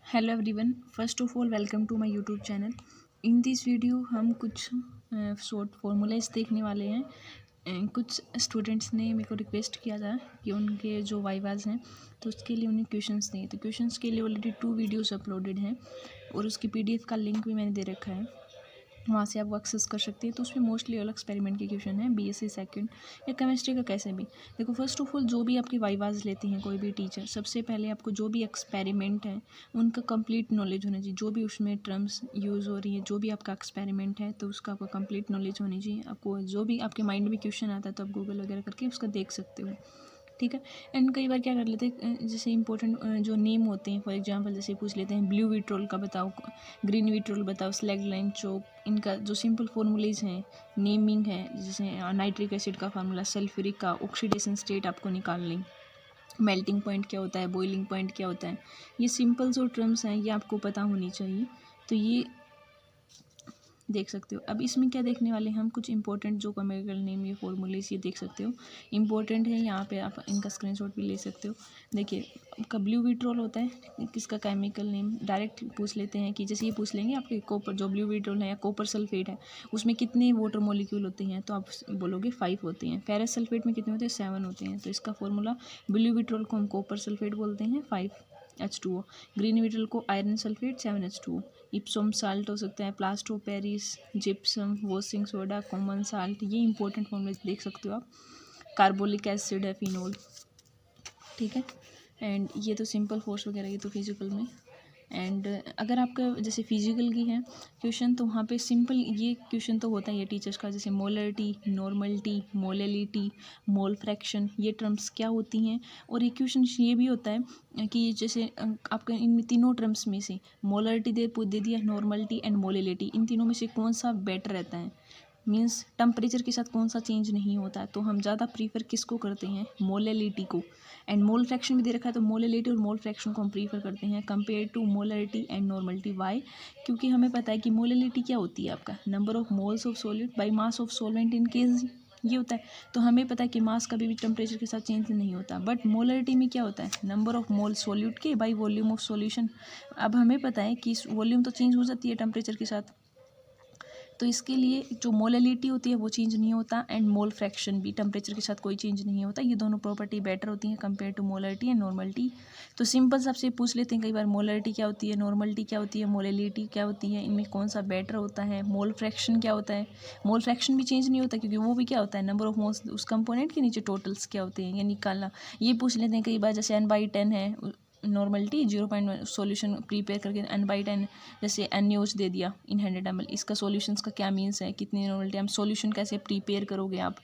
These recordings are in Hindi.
Hello everyone, first of all welcome to my YouTube channel. In this video हम कुछ शॉर्ट फार्मूलाज देखने वाले हैं। कुछ स्टूडेंट्स ने मेरे को रिक्वेस्ट किया था कि उनके जो वाइवाज हैं तो उसके लिए उन्हें क्वेश्चंस दें। तो क्वेश्चंस के लिए ऑलरेडी 2 वीडियोस अपलोडेड हैं और उसकी पीडीएफ का लिंक भी मैंने दे रखा है, वहाँ से आप वो एक्सेस कर सकते हैं। तो उसमें मोस्टली ऑल एक्सपेरिमेंट के क्वेश्चन है, बीएससी सेकंड या केमिस्ट्री का कैसे भी। देखो, फर्स्ट ऑफ ऑल जो भी आपकी वाइवाज लेती हैं कोई भी टीचर, सबसे पहले आपको जो भी एक्सपेरिमेंट है उनका कंप्लीट नॉलेज होना चाहिए। जो भी उसमें टर्म्स यूज़ हो रही है, जो भी आपका एक्सपेरिमेंट है तो उसका आपको कंप्लीट नॉलेज होनी चाहिए। आपको जो भी आपके माइंड में क्वेश्चन आता है तो आप गूगल वगैरह करके उसका देख सकते हो, ठीक है। एंड कई बार क्या कर लेते हैं, जैसे इंपॉर्टेंट जो नेम होते हैं, फॉर एग्जांपल जैसे पूछ लेते हैं ब्लू विट्रोल का बताओ, ग्रीन विट्रोल बताओ, स्लैग लाइन चौक, इनका जो सिंपल फार्मूलेज हैं, नेमिंग है, जैसे नाइट्रिक एसिड का फार्मूला, सल्फ्यूरिक का ऑक्सीडेशन स्टेट आपको निकालनी, मेल्टिंग पॉइंट क्या होता है, बॉइलिंग पॉइंट क्या होता है, ये सिंपल जो टर्म्स हैं ये आपको पता होनी चाहिए। तो ये देख सकते हो। अब इसमें क्या देखने वाले हैं हम, कुछ इंपॉर्टेंट जो केमिकल नेम ये फॉर्मूलेस ये देख सकते हो, इंपॉर्टेंट है। यहाँ पे आप इनका स्क्रीनशॉट भी ले सकते हो। देखिए, आपका ब्लू विट्रोल होता है, किसका केमिकल नेम डायरेक्ट पूछ लेते हैं कि जैसे ये पूछ लेंगे आपके कॉपर, जो ब्लू विट्रोल है या कॉपर सल्फेट है उसमें कितने वाटर मॉलिक्यूल होते हैं, तो आप बोलोगे 5 होते हैं। फेरस सल्फेट में कितने होते हैं, 7 होते हैं। तो इसका फॉर्मूला, ब्लू विट्रोल को हम कॉपर सल्फेट बोलते हैं 5H2O, ग्रीन विट्रोल को आयरन सल्फेट 7H2O, इप्सोम साल्ट हो सकता है, plaster Paris, gypsum, washing soda, common salt, ये इंपॉर्टेंट फॉर्मूले देख सकते हो आप। कार्बोलिक एसिड है, फिनोल, ठीक है। एंड ये तो सिंपल फोर्स वगैरह, ये तो फिजिकल में। एंड अगर आपका जैसे फिजिकल की है क्वेश्चन, तो वहाँ पे सिंपल ये क्वेश्चन तो होता ही है टीचर्स का, जैसे molarity, normality, molality, mole fraction, ये टर्म्स क्या होती हैं। और एक क्वेश्चन ये भी होता है कि जैसे आपके इन तीनों टर्म्स में से मोलरिटी दे दिया, नॉर्मलिटी एंड मोलेलिटी, इन तीनों में से कौन सा बेटर रहता है, मीन्स टेम्परेचर के साथ कौन सा चेंज नहीं होता है, तो हम ज़्यादा प्रीफर किसको करते हैं, मोलेलिटी को। एंड मोल फ्रैक्शन भी दे रखा है, तो मोलेलिटी और मोल फ्रैक्शन को हम प्रीफर करते हैं compare to molarity and normality. Why? क्योंकि हमें पता है कि मोलेलिटी क्या होती है, आपका number of moles of solute by mass of solvent in case ये होता है। तो हमें पता है कि मास कभी भी टेम्परेचर के साथ चेंज नहीं होता। बट मोलरिटी में क्या होता है, नंबर ऑफ मोल सॉल्यूट के बाई वॉल्यूम ऑफ सॉल्यूशन। अब हमें पता है कि वॉल्यूम तो चेंज हो जाती है टेम्परेचर के साथ, तो इसके लिए जो मोलेलिटी होती है वो चेंज नहीं होता, एंड मोल फ्रैक्शन भी टेम्परेचर के साथ कोई चेंज नहीं होता। ये दोनों प्रॉपर्टी बेटर होती हैं compare to molarity and normality. तो सिंपल सबसे पूछ लेते हैं कई बार, मोलरिटी क्या होती है, नॉर्मलिटी क्या होती है, मोलेलिटी क्या होती है, इनमें कौन सा बेटर होता है, मोल फ्रैक्शन क्या होता है। मोल फ्रैक्शन भी चेंज नहीं होता क्योंकि वो भी क्या होता है, नंबर ऑफ मोल्स उस कंपोनेंट के नीचे टोटल्स क्या होते हैं, ये निकालना। ये पूछ लेते हैं कई बार, जैसे N/10 है नॉर्मलिटी, 0.1 सॉल्यूशन प्रीपेयर करके N/10, जैसे NaOH दे दिया इन 100 ml, इसका सॉल्यूशंस का क्या मीन्स है, कितनी नॉर्मलिटी, हम सॉल्यूशन कैसे प्रीपेयर करोगे आप,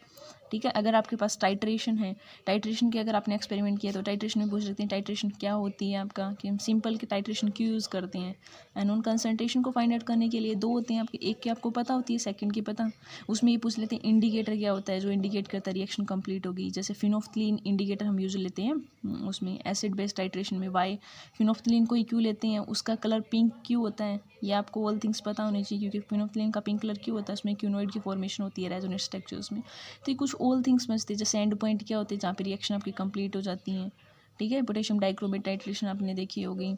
ठीक है। अगर आपके पास टाइट्रेशन है, टाइट्रेशन के अगर आपने एक्सपेरिमेंट किया तो टाइट्रेशन में पूछ सकते हैं टाइट्रेशन क्या होती है आपका, कि हम सिंपल के टाइट्रेशन क्यों यूज़ करते हैं। एंड उन कंसनट्रेशन को फाइंड आउट करने के लिए 2 होते हैं आपके, एक की आपको पता होती है, सेकंड की पता। उसमें ये पूछ लेते हैं इंडिकेटर क्या होता है, जो इंडिकेट करता है रिएक्शन कंप्लीट होगी। जैसे फिनोफ्थलीन इंडिकेटर हम यूज लेते हैं उसमें एसिड बेस्ड टाइट्रेशन में। वाई? फिनोफ्थलीन को ही क्यों लेते हैं, उसका कलर पिंक क्यों होता है, ये आपको ऑल थिंग्स पता होनी चाहिए, क्योंकि फिनोफ्थलीन का पिंक कलर क्यों होता है, उसमें क्यूनोइड की फॉर्मेशन होती है रेजोनेंस स्ट्रक्चर्स में। तो ये कुछ ऑल थिंग्स समझते हैं। जैसे एंड पॉइंट क्या होते हैं, जहाँ पे रिएक्शन आपकी कंप्लीट हो जाती है, ठीक है। पोटेशियम डाइक्रोमेट टाइट्रेशन आपने देखी होगी,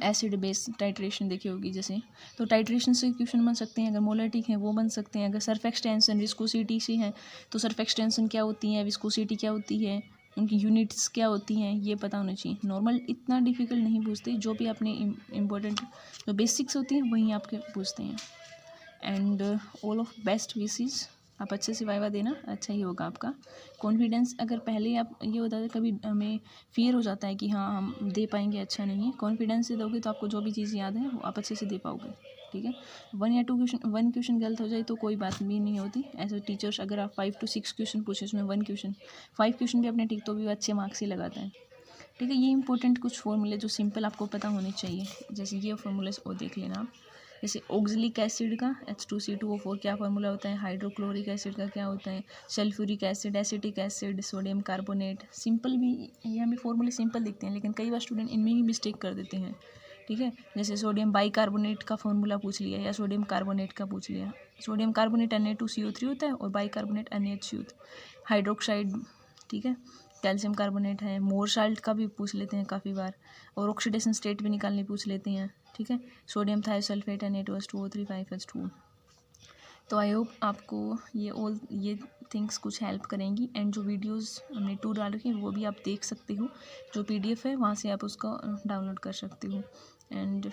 एसिड बेस टाइट्रेशन देखी होगी जैसे। तो टाइट्रेशन से क्वेश्चन बन सकते हैं, अगर मोलरिटी है वो बन सकते हैं। अगर सरफेक्स टेंशन, विस्कोसिटी से है तो सरफेक्स टेंशन क्या होती है, विस्कोसिटी क्या होती है, उनकी यूनिट्स क्या होती हैं, ये पता होना चाहिए। नॉर्मल इतना डिफिकल्ट नहीं पूछते, जो भी अपने इम्पोर्टेंट जो बेसिक्स होती हैं वहीं आपके पूछते हैं। And all of best wishes, आप अच्छे से वाइवा देना, अच्छा ही होगा आपका। कॉन्फिडेंस, अगर पहले आप ये होता है कभी हमें फियर हो जाता है कि हाँ हम दे पाएंगे, अच्छा नहीं है। कॉन्फिडेंस से दोगे तो आपको जो भी चीज़ याद है वो आप अच्छे से दे पाओगे, ठीक है। 1 या 2 क्वेश्चन, 1 क्वेश्चन गलत हो जाए तो कोई बात भी नहीं होती। ऐसे टीचर्स अगर आप 5 to 6 क्वेश्चन पूछे, उसमें 1 क्वेश्चन, 5 क्वेश्चन भी अपने ठीक तो भी अच्छे मार्क्स ही लगाता है, ठीक है। ये इंपॉर्टेंट कुछ फॉर्मूले जो सिंपल आपको पता होने चाहिए, जैसे ये फॉर्मूले वो देख लेना आप। जैसे ऑक्जेलिक एसिड का H2C2O4 क्या फार्मूला होता है, हाइड्रोक्लोरिक एसिड का क्या होता है, sulphuric acid, acetic acid, sodium carbonate. Simple भी, ये हमें फॉर्मूले सिंपल दिखते हैं लेकिन कई बार स्टूडेंट इनमें ही मिस्टेक कर देते हैं, ठीक है। जैसे सोडियम बाइकार्बोनेट का फार्मूला पूछ लिया या सोडियम कार्बोनेट का पूछ लिया। सोडियम कार्बोनेट Na2CO3 होता है और बाइकार्बोनेट NaHC होता है, हाइड्रोक्साइड, ठीक है। कैल्शियम कार्बोनेट है, मोर साल्ट का भी पूछ लेते हैं काफ़ी बार, और ऑक्सीडेशन स्टेट भी निकालनी पूछ लेते हैं, ठीक है। सोडियम थायोसल्फेट है Na2SO3 5H2। तो आई होप आपको ये थिंग्स कुछ हेल्प करेंगी। एंड जो वीडियोस हमने 2 डाल रखी हैं वो भी आप देख सकते हो, जो PDF है वहाँ से आप उसका डाउनलोड कर सकते हो। And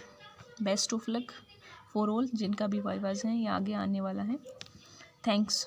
best of luck for all जिनका भी वाइवाज हैं या आगे आने वाला है। थैंक्स।